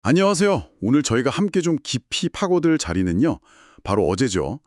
안녕하세요. 오늘 저희가 함께 좀 깊이 파고들 자리는요. 바로 어제죠.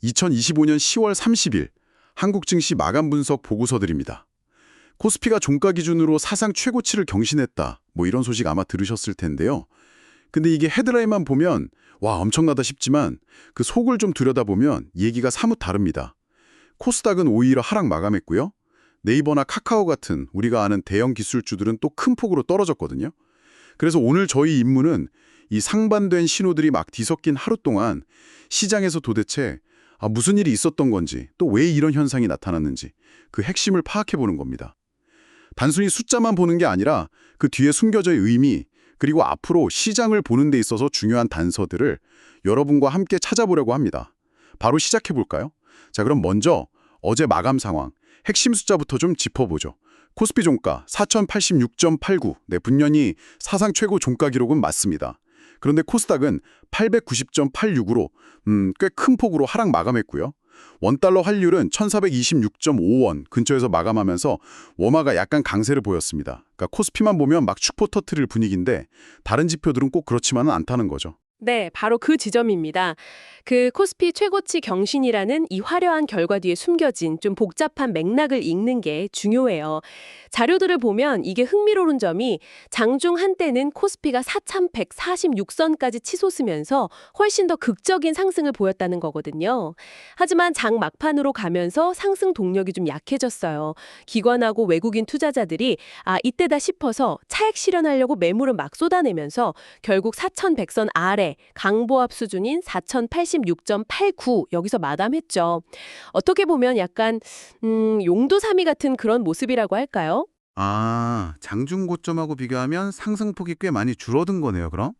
2025년 10월 30일 한국 증시 마감 분석 보고서들입니다. 코스피가 종가 기준으로 사상 최고치를 경신했다. 뭐 이런 소식 아마 들으셨을 텐데요. 근데 이게 헤드라인만 보면 와 엄청나다 싶지만 그 속을 좀 들여다보면 얘기가 사뭇 다릅니다. 코스닥은 오히려 하락 마감했고요. 네이버나 카카오 같은 우리가 아는 대형 기술주들은 또 큰 폭으로 떨어졌거든요. 그래서 오늘 저희 임무는 이 상반된 신호들이 막 뒤섞인 하루 동안 시장에서 도대체 무슨 일이 있었던 건지 또 왜 이런 현상이 나타났는지 그 핵심을 파악해 보는 겁니다. 단순히 숫자만 보는 게 아니라 그 뒤에 숨겨져의 의미 그리고 앞으로 시장을 보는 데 있어서 중요한 단서들을 여러분과 함께 찾아보려고 합니다. 바로 시작해 볼까요? 자, 그럼 먼저 어제 마감 상황, 핵심 숫자부터 좀 짚어보죠. 코스피 종가 4086.89, 네, 분명히 사상 최고 종가 기록은 맞습니다. 그런데 코스닥은 890.86으로 꽤 큰 폭으로 하락 마감했고요. 원달러 환율은 1426.5원 근처에서 마감하면서 워마가 약간 강세를 보였습니다. 그러니까 코스피만 보면 막 축포 터트릴 분위기인데 다른 지표들은 꼭 그렇지만은 않다는 거죠. 네, 바로 그 지점입니다. 그 코스피 최고치 경신이라는 이 화려한 결과 뒤에 숨겨진 좀 복잡한 맥락을 읽는 게 중요해요. 자료들을 보면 이게 흥미로운 점이 장중 한때는 코스피가 4,146선까지 치솟으면서 훨씬 더 극적인 상승을 보였다는 거거든요. 하지만 장 막판으로 가면서 상승 동력이 좀 약해졌어요. 기관하고 외국인 투자자들이 이때다 싶어서 차익 실현하려고 매물을 막 쏟아내면서 결국 4,100선 아래 강보합 수준인 4,086.89 여기서 마감했죠. 어떻게 보면 약간 용도사미 같은 그런 모습이라고 할까요? 장중 고점하고 비교하면 상승폭이 꽤 많이 줄어든 거네요, 그럼?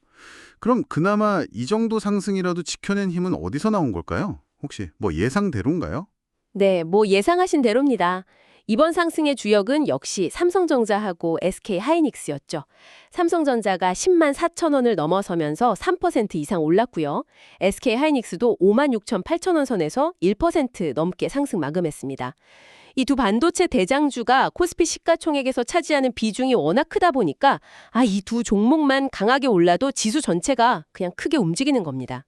그럼 그나마 이 정도 상승이라도 지켜낸 힘은 어디서 나온 걸까요? 혹시 뭐 예상대로인가요? 네, 뭐 예상하신 대로입니다. 이번 상승의 주역은 역시 삼성전자하고 SK하이닉스였죠. 삼성전자가 10만 4천 원을 넘어서면서 3% 이상 올랐고요. SK하이닉스도 5만 6천 8천 원 선에서 1% 넘게 상승 마감했습니다. 이 두 반도체 대장주가 코스피 시가총액에서 차지하는 비중이 워낙 크다 보니까 이 두 종목만 강하게 올라도 지수 전체가 그냥 크게 움직이는 겁니다.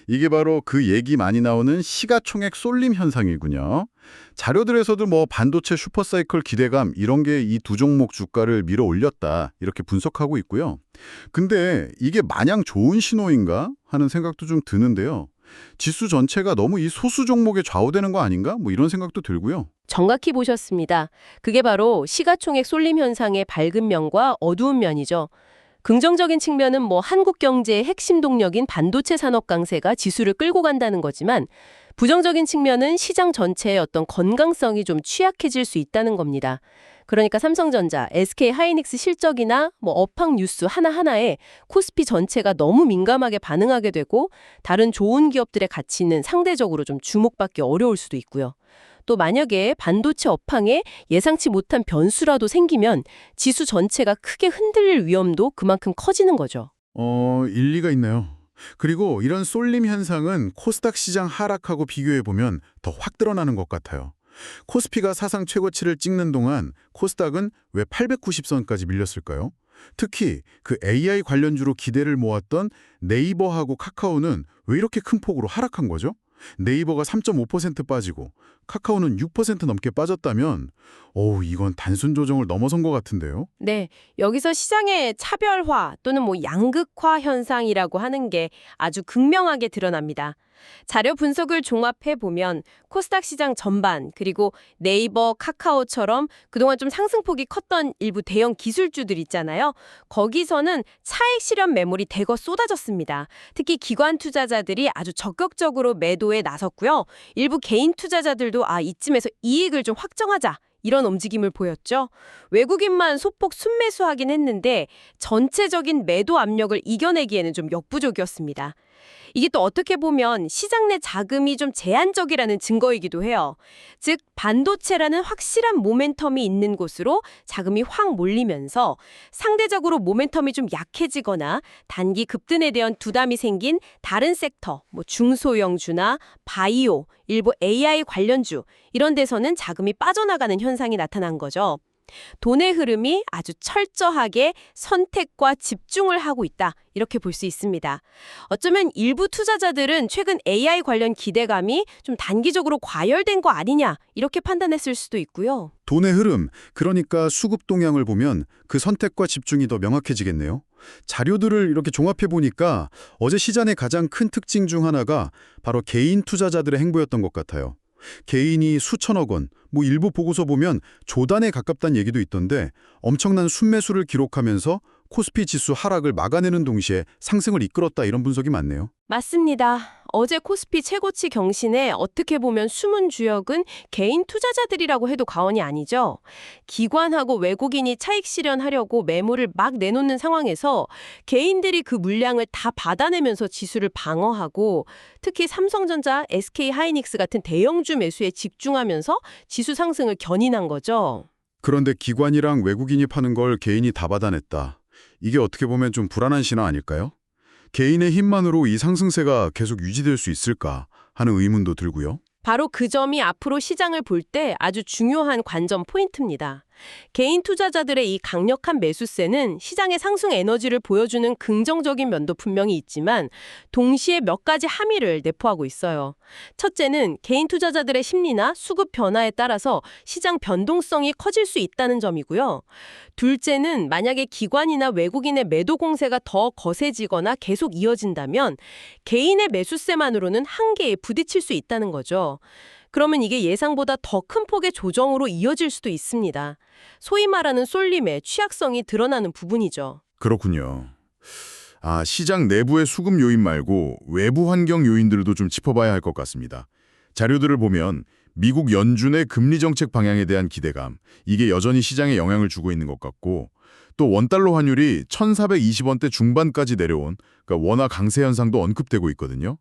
이게 바로 그 얘기 많이 나오는 시가총액 쏠림 현상이군요. 자료들에서도 뭐 반도체 슈퍼사이클 기대감 이런 게 이 두 종목 주가를 밀어 올렸다 이렇게 분석하고 있고요. 근데 이게 마냥 좋은 신호인가 하는 생각도 좀 드는데요. 지수 전체가 너무 이 소수 종목에 좌우되는 거 아닌가? 뭐 이런 생각도 들고요. 정확히 보셨습니다. 그게 바로 시가총액 쏠림 현상의 밝은 면과 어두운 면이죠. 긍정적인 측면은 뭐 한국 경제의 핵심 동력인 반도체 산업 강세가 지수를 끌고 간다는 거지만 부정적인 측면은 시장 전체의 어떤 건강성이 좀 취약해질 수 있다는 겁니다. 그러니까 삼성전자, SK하이닉스 실적이나 뭐 업황 뉴스 하나하나에 코스피 전체가 너무 민감하게 반응하게 되고 다른 좋은 기업들의 가치는 상대적으로 좀 주목받기 어려울 수도 있고요. 또 만약에 반도체 업황에 예상치 못한 변수라도 생기면 지수 전체가 크게 흔들릴 위험도 그만큼 커지는 거죠. 일리가 있네요. 그리고 이런 쏠림 현상은 코스닥 시장 하락하고 비교해보면 더 확 드러나는 것 같아요. 코스피가 사상 최고치를 찍는 동안 코스닥은 왜 890선까지 밀렸을까요? 특히 그 AI 관련주로 기대를 모았던 네이버하고 카카오는 왜 이렇게 큰 폭으로 하락한 거죠? 네이버가 3.5% 빠지고 카카오는 6% 넘게 빠졌다면 이건 단순 조정을 넘어선 것 같은데요. 네, 여기서 시장의 차별화 또는 뭐 양극화 현상이라고 하는 게 아주 극명하게 드러납니다. 자료 분석을 종합해 보면 코스닥 시장 전반 그리고 네이버, 카카오처럼 그동안 좀 상승폭이 컸던 일부 대형 기술주들 있잖아요. 거기서는 차익 실현 매물이 대거 쏟아졌습니다. 특히 기관 투자자들이 아주 적극적으로 매도에 나섰고요. 일부 개인 투자자들도 이쯤에서 이익을 좀 확정하자. 이런 움직임을 보였죠. 외국인만 소폭 순매수하긴 했는데 전체적인 매도 압력을 이겨내기에는 좀 역부족이었습니다. 이게 또 어떻게 보면 시장 내 자금이 좀 제한적이라는 증거이기도 해요. 즉 반도체라는 확실한 모멘텀이 있는 곳으로 자금이 확 몰리면서 상대적으로 모멘텀이 좀 약해지거나 단기 급등에 대한 부담이 생긴 다른 섹터, 뭐 중소형주나 바이오, 일부 AI 관련주 이런 데서는 자금이 빠져나가는 현상이 나타난 거죠. 돈의 흐름이 아주 철저하게 선택과 집중을 하고 있다. 이렇게 볼 수 있습니다. 어쩌면 일부 투자자들은 최근 AI 관련 기대감이 좀 단기적으로 과열된 거 아니냐 이렇게 판단했을 수도 있고요. 돈의 흐름, 그러니까 수급 동향을 보면 그 선택과 집중이 더 명확해지겠네요. 자료들을 이렇게 종합해 보니까 어제 시장의 가장 큰 특징 중 하나가 바로 개인 투자자들의 행보였던 것 같아요. 개인이 수천억 원, 일부 보고서 보면 조단에 가깝다는 얘기도 있던데 엄청난 순매수를 기록하면서 코스피 지수 하락을 막아내는 동시에 상승을 이끌었다 이런 분석이 많네요. 맞습니다. 어제 코스피 최고치 경신에 어떻게 보면 숨은 주역은 개인 투자자들이라고 해도 과언이 아니죠. 기관하고 외국인이 차익 실현하려고 매물을 막 내놓는 상황에서 개인들이 그 물량을 다 받아내면서 지수를 방어하고 특히 삼성전자, SK하이닉스 같은 대형주 매수에 집중하면서 지수 상승을 견인한 거죠. 그런데 기관이랑 외국인이 파는 걸 개인이 다 받아냈다. 이게 어떻게 보면 좀 불안한 신호 아닐까요? 개인의 힘만으로 이 상승세가 계속 유지될 수 있을까 하는 의문도 들고요. 바로 그 점이 앞으로 시장을 볼 때 아주 중요한 관전 포인트입니다. 개인 투자자들의 이 강력한 매수세는 시장의 상승 에너지를 보여주는 긍정적인 면도 분명히 있지만 동시에 몇 가지 함의를 내포하고 있어요. 첫째는 개인 투자자들의 심리나 수급 변화에 따라서 시장 변동성이 커질 수 있다는 점이고요. 둘째는 만약에 기관이나 외국인의 매도 공세가 더 거세지거나 계속 이어진다면 개인의 매수세만으로는 한계에 부딪힐 수 있다는 거죠. 그러면 이게 예상보다 더 큰 폭의 조정으로 이어질 수도 있습니다. 소위 말하는 쏠림의 취약성이 드러나는 부분이죠. 그렇군요. 시장 내부의 수급 요인 말고 외부 환경 요인들도 좀 짚어봐야 할 것 같습니다. 자료들을 보면 미국 연준의 금리 정책 방향에 대한 기대감, 이게 여전히 시장에 영향을 주고 있는 것 같고 또 원달러 환율이 1,420원대 중반까지 내려온 원화 강세 현상도 언급되고 있거든요.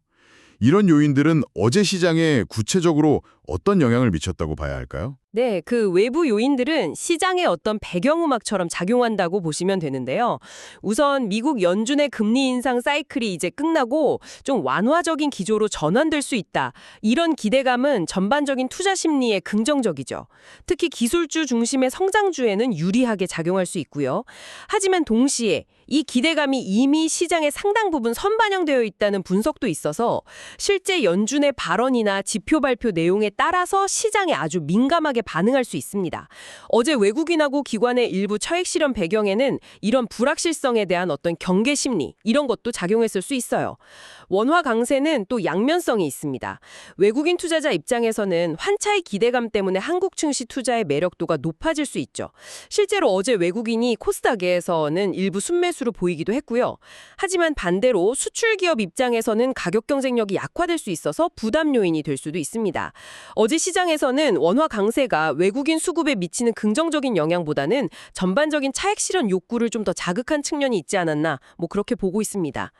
이런 요인들은 어제 시장에 구체적으로 어떤 영향을 미쳤다고 봐야 할까요? 네, 그 외부 요인들은 시장의 어떤 배경음악처럼 작용한다고 보시면 되는데요. 우선 미국 연준의 금리 인상 사이클이 이제 끝나고 좀 완화적인 기조로 전환될 수 있다. 이런 기대감은 전반적인 투자 심리에 긍정적이죠. 특히 기술주 중심의 성장주에는 유리하게 작용할 수 있고요. 하지만 동시에 이 기대감이 이미 시장의 상당 부분 선반영되어 있다는 분석도 있어서 실제 연준의 발언이나 지표 발표 내용에 따라서 시장에 아주 민감하게 반응할 수 있습니다. 어제 외국인하고 기관의 일부 차익 실현 배경에는 이런 불확실성에 대한 어떤 경계 심리, 이런 것도 작용했을 수 있어요. 원화 강세는 또 양면성이 있습니다. 외국인 투자자 입장에서는 환차익 기대감 때문에 한국 증시 투자의 매력도가 높아질 수 있죠. 실제로 어제 외국인이 코스닥에서는 일부 순매수로 보이기도 했고요. 하지만 반대로 수출 기업 입장에서는 가격 경쟁력이 약화될 수 있어서 부담 요인이 될 수도 있습니다. 어제 시장에서는 원화 강세가 외국인 수급에 미치는 긍정적인 영향보다는 전반적인 차익 실현 욕구를 좀 더 자극한 측면이 있지 않았나, 그렇게 보고 있습니다.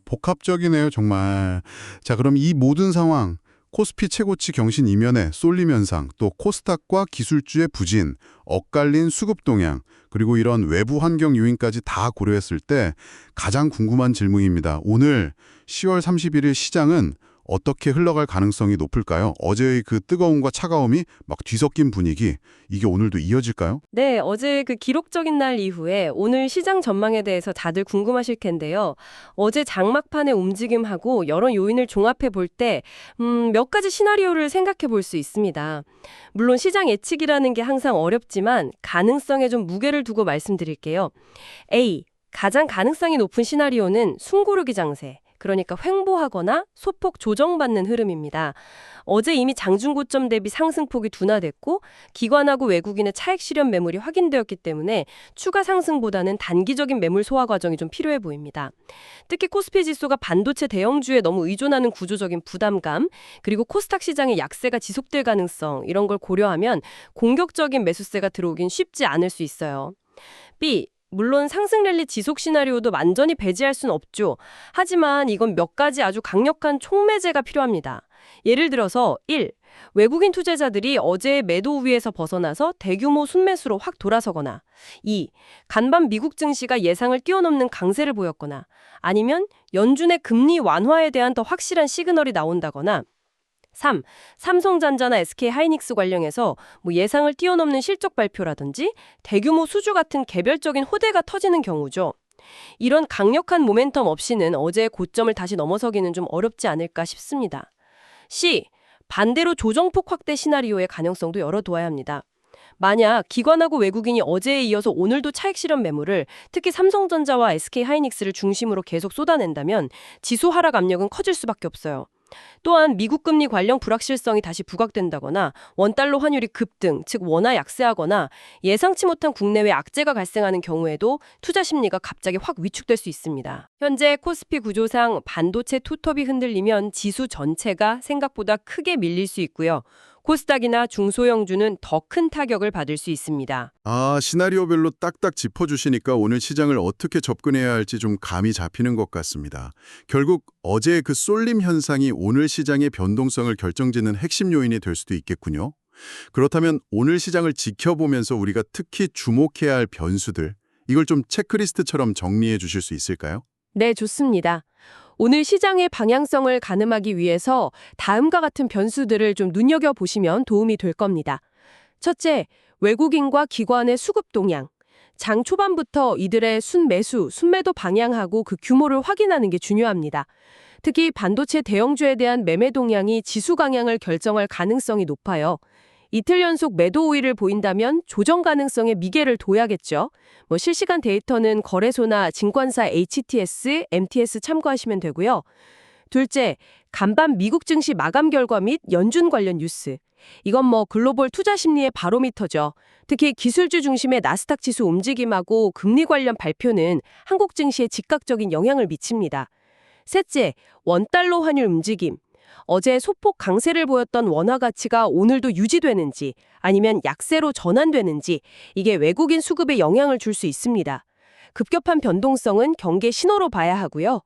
복합적이네요, 정말. 자, 그럼 이 모든 상황, 코스피 최고치 경신 이면에 쏠림 현상, 또 코스닥과 기술주의 부진, 엇갈린 수급 동향, 그리고 이런 외부 환경 요인까지 다 고려했을 때 가장 궁금한 질문입니다. 오늘 10월 31일 시장은 어떻게 흘러갈 가능성이 높을까요? 어제의 그 뜨거움과 차가움이 막 뒤섞인 분위기, 이게 오늘도 이어질까요? 네, 어제 그 기록적인 날 이후에 오늘 시장 전망에 대해서 다들 궁금하실 텐데요. 어제 장막판의 움직임하고 여러 요인을 종합해 볼 때 몇 가지 시나리오를 생각해 볼 수 있습니다. 물론 시장 예측이라는 게 항상 어렵지만 가능성에 좀 무게를 두고 말씀드릴게요. A, 가장 가능성이 높은 시나리오는 숨고르기 장세. 그러니까 횡보하거나 소폭 조정받는 흐름입니다. 어제 이미 장중 고점 대비 상승폭이 둔화됐고 기관하고 외국인의 차익 실현 매물이 확인되었기 때문에 추가 상승보다는 단기적인 매물 소화 과정이 좀 필요해 보입니다. 특히 코스피 지수가 반도체 대형주에 너무 의존하는 구조적인 부담감, 그리고 코스닥 시장의 약세가 지속될 가능성, 이런 걸 고려하면 공격적인 매수세가 들어오긴 쉽지 않을 수 있어요. B, 물론 상승 랠리 지속 시나리오도 완전히 배제할 순 없죠. 하지만 이건 몇 가지 아주 강력한 촉매제가 필요합니다. 예를 들어서 1. 외국인 투자자들이 어제의 매도 우위에서 벗어나서 대규모 순매수로 확 돌아서거나 2. 간밤 미국 증시가 예상을 뛰어넘는 강세를 보였거나 아니면 연준의 금리 완화에 대한 더 확실한 시그널이 나온다거나 3. 삼성전자나 SK하이닉스 관련해서 예상을 뛰어넘는 실적 발표라든지 대규모 수주 같은 개별적인 호재가 터지는 경우죠. 이런 강력한 모멘텀 없이는 어제의 고점을 다시 넘어서기는 좀 어렵지 않을까 싶습니다. C. 반대로 조정폭 확대 시나리오의 가능성도 열어두어야 합니다. 만약 기관하고 외국인이 어제에 이어서 오늘도 차익 실현 매물을 특히 삼성전자와 SK하이닉스를 중심으로 계속 쏟아낸다면 지수 하락 압력은 커질 수밖에 없어요. 또한 미국 금리 관련 불확실성이 다시 부각된다거나 원달러 환율이 급등, 즉 원화 약세하거나 예상치 못한 국내외 악재가 발생하는 경우에도 투자 심리가 갑자기 확 위축될 수 있습니다. 현재 코스피 구조상 반도체 투톱이 흔들리면 지수 전체가 생각보다 크게 밀릴 수 있고요. 코스닥이나 중소형주는 더 큰 타격을 받을 수 있습니다. 시나리오별로 딱딱 짚어주시니까 오늘 시장을 어떻게 접근해야 할지 좀 감이 잡히는 것 같습니다. 결국 어제의 그 쏠림 현상이 오늘 시장의 변동성을 결정짓는 핵심 요인이 될 수도 있겠군요. 그렇다면 오늘 시장을 지켜보면서 우리가 특히 주목해야 할 변수들, 이걸 좀 체크리스트처럼 정리해 주실 수 있을까요? 네, 좋습니다. 오늘 시장의 방향성을 가늠하기 위해서 다음과 같은 변수들을 좀 눈여겨보시면 도움이 될 겁니다. 첫째, 외국인과 기관의 수급 동향. 장 초반부터 이들의 순매수, 순매도 방향하고 그 규모를 확인하는 게 중요합니다. 특히 반도체 대형주에 대한 매매 동향이 지수 강향을 결정할 가능성이 높아요. 이틀 연속 매도 우위를 보인다면 조정 가능성에 미개를 둬야겠죠. 실시간 데이터는 거래소나 증권사 HTS, MTS 참고하시면 되고요. 둘째, 간밤 미국 증시 마감 결과 및 연준 관련 뉴스. 이건 글로벌 투자 심리의 바로미터죠. 특히 기술주 중심의 나스닥 지수 움직임하고 금리 관련 발표는 한국 증시에 즉각적인 영향을 미칩니다. 셋째, 원달러 환율 움직임. 어제 소폭 강세를 보였던 원화 가치가 오늘도 유지되는지 아니면 약세로 전환되는지 이게 외국인 수급에 영향을 줄 수 있습니다. 급격한 변동성은 경계 신호로 봐야 하고요.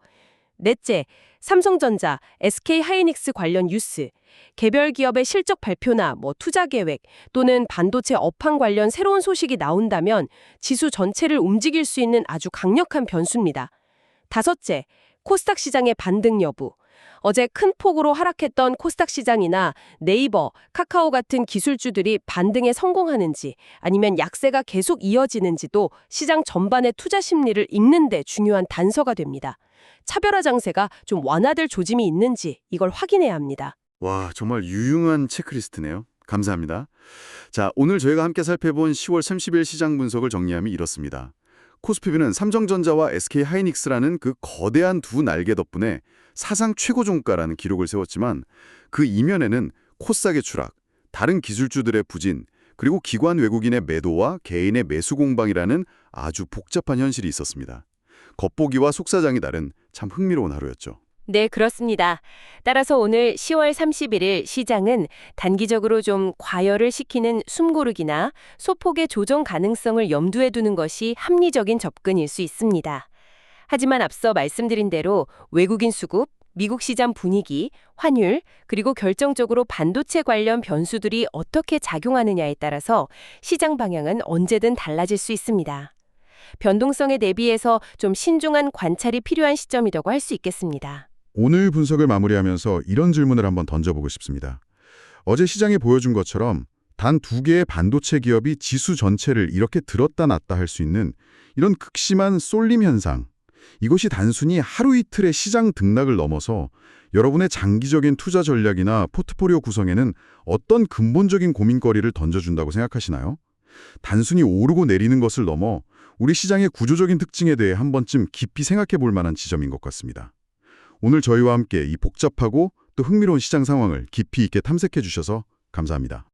넷째, 삼성전자, SK하이닉스 관련 뉴스. 개별 기업의 실적 발표나 투자 계획 또는 반도체 업황 관련 새로운 소식이 나온다면 지수 전체를 움직일 수 있는 아주 강력한 변수입니다. 다섯째, 코스닥 시장의 반등 여부. 어제 큰 폭으로 하락했던 코스닥 시장이나 네이버, 카카오 같은 기술주들이 반등에 성공하는지 아니면 약세가 계속 이어지는지도 시장 전반의 투자 심리를 읽는 데 중요한 단서가 됩니다. 차별화 장세가 좀 완화될 조짐이 있는지 이걸 확인해야 합니다. 와, 정말 유용한 체크리스트네요. 감사합니다. 자, 오늘 저희가 함께 살펴본 10월 30일 시장 분석을 정리하면 이렇습니다. 코스피는 삼성전자와 SK하이닉스라는 그 거대한 두 날개 덕분에 사상 최고 종가라는 기록을 세웠지만 그 이면에는 코스닥의 추락, 다른 기술주들의 부진, 그리고 기관 외국인의 매도와 개인의 매수 공방이라는 아주 복잡한 현실이 있었습니다. 겉보기와 속사정이 다른 참 흥미로운 하루였죠. 네, 그렇습니다. 따라서 오늘 10월 31일 시장은 단기적으로 좀 과열을 시키는 숨고르기나 소폭의 조정 가능성을 염두에 두는 것이 합리적인 접근일 수 있습니다. 하지만 앞서 말씀드린 대로 외국인 수급, 미국 시장 분위기, 환율, 그리고 결정적으로 반도체 관련 변수들이 어떻게 작용하느냐에 따라서 시장 방향은 언제든 달라질 수 있습니다. 변동성에 대비해서 좀 신중한 관찰이 필요한 시점이라고 할 수 있겠습니다. 오늘 분석을 마무리하면서 이런 질문을 한번 던져보고 싶습니다. 어제 시장이 보여준 것처럼 단 두 개의 반도체 기업이 지수 전체를 이렇게 들었다 놨다 할 수 있는 이런 극심한 쏠림 현상, 이것이 단순히 하루 이틀의 시장 등락을 넘어서 여러분의 장기적인 투자 전략이나 포트폴리오 구성에는 어떤 근본적인 고민거리를 던져준다고 생각하시나요? 단순히 오르고 내리는 것을 넘어 우리 시장의 구조적인 특징에 대해 한 번쯤 깊이 생각해 볼 만한 지점인 것 같습니다. 오늘 저희와 함께 이 복잡하고 또 흥미로운 시장 상황을 깊이 있게 탐색해 주셔서 감사합니다.